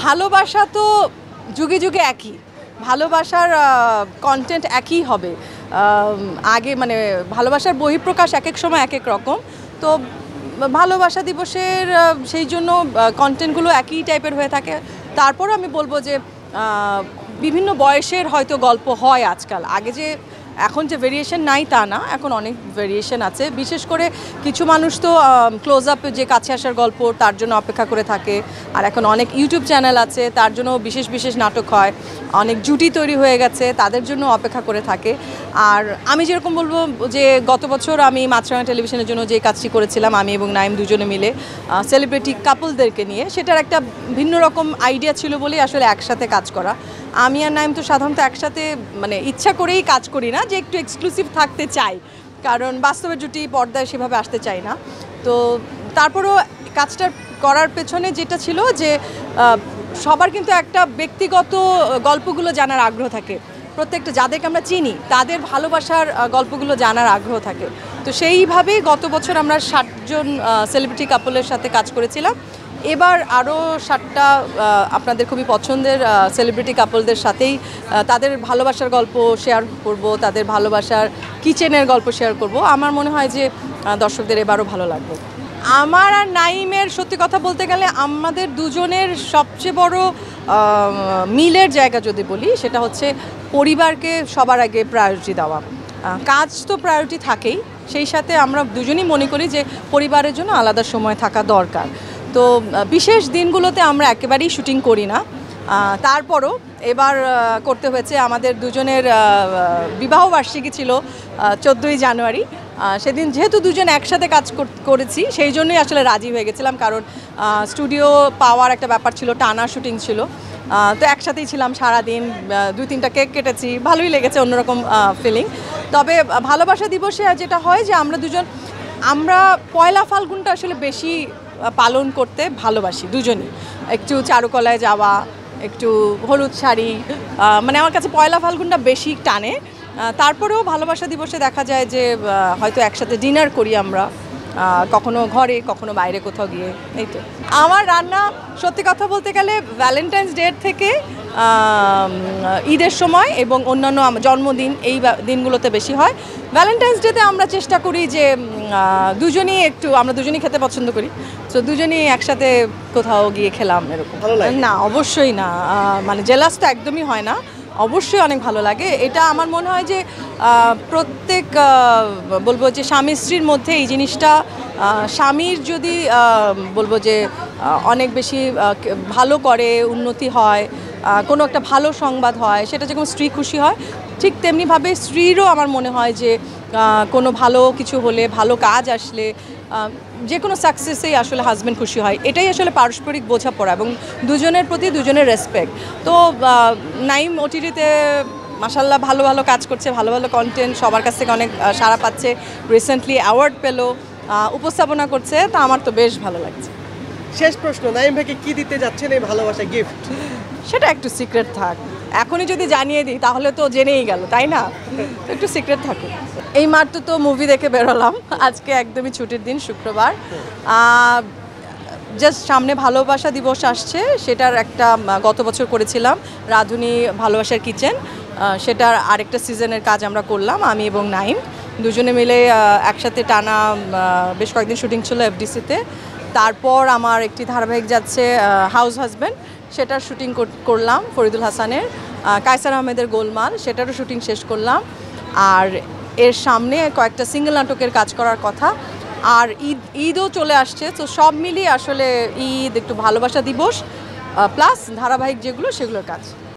ভালোবাসা তো যুগে যুগে একই, ভালোবাসার কন্টেন্ট একই হবে। আগে মানে ভালোবাসার বহিঃপ্রকাশ এক এক সময় এক এক রকম। তো ভালোবাসা দিবসের সেই জন্য কন্টেন্টগুলো একই টাইপের হয়ে থাকে। তারপরও আমি বলবো যে বিভিন্ন বয়সের হয়তো গল্প হয় আজকাল। আগে যে এখন যে ভেরিয়েশন নাই তা না, এখন অনেক ভেরিয়েশন আছে। বিশেষ করে কিছু মানুষ তো ক্লোজ আপ যে কাছে আসার গল্প তার জন্য অপেক্ষা করে থাকে। আর এখন অনেক ইউটিউব চ্যানেল আছে, তার জন্য বিশেষ বিশেষ নাটক হয়। অনেক জুটি তৈরি হয়ে গেছে, তাদের জন্য অপেক্ষা করে থাকে। আর আমি যেরকম বলবো যে গত বছর আমি মাছরাঙা টেলিভিশনের জন্য যে কাজটি করেছিলাম, আমি এবং নাইম দুজনে মিলে সেলিব্রিটি কাপলদেরকে নিয়ে, সেটার একটা ভিন্ন রকম আইডিয়া ছিল বলেই আসলে একসাথে কাজ করা। আমি আর নাইম তো সাধারণত একসাথে মানে ইচ্ছা করেই কাজ করি না, যে একটু এক্সক্লুসিভ থাকতে চাই, কারণ বাস্তবের জুটি পর্দায় সেভাবে আসতে চাই না। তো তারপরও কাজটা করার পেছনে যেটা ছিল যে সবার কিন্তু একটা ব্যক্তিগত গল্পগুলো জানার আগ্রহ থাকে। প্রত্যেকটা যাদেরকে আমরা চিনি তাদের ভালোবাসার গল্পগুলো জানার আগ্রহ থাকে। তো সেইভাবেই গত বছর আমরা 60 জন সেলিব্রিটি কাপলের সাথে কাজ করেছিলাম। এবার আরও 7টা আপনাদের খুবই পছন্দের সেলিব্রিটি কাপলদের সাথেই তাদের ভালোবাসার গল্প শেয়ার করব, তাদের ভালোবাসার কিচেনের গল্প শেয়ার করব। আমার মনে হয় যে দর্শকদের এবারও ভালো লাগবে। আমার আর নাইমের সত্যি কথা বলতে গেলে আমাদের দুজনের সবচেয়ে বড় মিলের জায়গা যদি বলি, সেটা হচ্ছে পরিবারকে সবার আগে প্রায়োরিটি দেওয়া। কাজ তো প্রায়োরিটি থাকেই, সেই সাথে আমরা দুজনই মনে করি যে পরিবারের জন্য আলাদা সময় থাকা দরকার। তো বিশেষ দিনগুলোতে আমরা একেবারেই শুটিং করি না। তারপরও এবার করতে হয়েছে। আমাদের দুজনের বিবাহবার্ষিকী ছিল 14ই জানুয়ারি। সেদিন যেহেতু দুজন একসাথে কাজ করেছি, সেই জন্যই আসলে রাজি হয়ে গেছিলাম, কারণ স্টুডিও পাওয়ার একটা ব্যাপার ছিল, টানা শুটিং ছিল। তো একসাথেই ছিলাম সারাদিন, 2-3টা কেক কেটেছি, ভালোই লেগেছে, অন্যরকম ফিলিং। তবে ভালোবাসা দিবসে যেটা হয় যে আমরা পয়লা ফাল্গুনটা আসলে বেশি পালন করতে ভালোবাসি দুজনই। একটু চারুকলায় যাওয়া, একটু হলুদ শাড়ি, মানে আমার কাছে পয়লা ফাল্গুনটা বেশি টানে। তারপরেও ভালোবাসা দিবসে দেখা যায় যে হয়তো একসাথে ডিনার করি আমরা, কখনো ঘরে কখনো বাইরে কোথাও গিয়ে। এই তো আমার রান্না সত্যি কথা বলতে গেলে ভ্যালেন্টাইন্স ডে থেকে ঈদের সময় এবং অন্যান্য জন্মদিন এই দিনগুলোতে বেশি হয়। ভ্যালেন্টাইন্স ডেতে আমরা চেষ্টা করি যে আমরা দুজনই খেতে পছন্দ করি, তো দুজনই একসাথে কোথাও গিয়ে খেলাম এরকম। না, অবশ্যই না, মানে জেলাস তো একদমই হয় না, অবশ্যই অনেক ভালো লাগে। এটা আমার মনে হয় যে প্রত্যেক বলবো যে স্বামী স্ত্রীর মধ্যে এই জিনিসটা, স্বামীর যদি বলবো যে অনেক বেশি ভালো করে, উন্নতি হয়, কোনো একটা ভালো সংবাদ হয়, সেটা যেরকম স্ত্রী খুশি হয়, ঠিক তেমনিভাবে স্ত্রীরও আমার মনে হয় যে কোনো ভালো কিছু হলে, ভালো কাজ আসলে, যে কোনো সাকসেসেই আসলে হাজব্যান্ড খুশি হয়। এটাই আসলে পারস্পরিক বোঝাপড়া এবং দুজনের প্রতি দুজনের রেসপেক্ট। তো নাইম ওটিটিতে মাশাল্লাহ ভালো ভালো কাজ করছে, ভালো ভালো কন্টেন্ট, সবার কাছ থেকে অনেক সাড়া পাচ্ছে, রিসেন্টলি অ্যাওয়ার্ড পেলো, উপস্থাপনা করছে, তা আমার তো বেশ ভালো লাগছে। শেষ প্রশ্ন, নাইম ভাইকে কি দিতে যাচ্ছেন এই ভালোবাসা গিফট? সেটা একটু সিক্রেট থাক, এখনই যদি জানিয়ে দিই তাহলে তো জেনেই গেল, তাই না? একটু সিক্রেট থাকুক। এই মাত্র তো মুভি দেখে বেরোলাম, আজকে একদমই ছুটির দিন, শুক্রবার। জাস্ট সামনে ভালোবাসা দিবস আসছে, সেটার একটা গত বছর করেছিলাম রাঁধুনি ভালোবাসার কিচেন, সেটার আরেকটা সিজনের কাজ আমরা করলাম আমি এবং নাইম দুজনে মিলে একসাথে টানা বেশ কয়েকদিন শুটিং ছিল এফডিসিতে। তারপর আমার একটি ধারাবাহিক যাচ্ছে হাউস হাজব্যান্ড, সেটার শুটিং করলাম ফরিদুল হাসানের, কায়সার আহমেদের গোলমাল, সেটারও শুটিং শেষ করলাম। আর এর সামনে কয়েকটা সিঙ্গেল নাটকের কাজ করার কথা, আর ঈদও চলে আসছে। তো সব মিলিয়ে আসলে ঈদ, একটু ভালোবাসা দিবস প্লাস ধারাবাহিক যেগুলো সেগুলোর কাজ।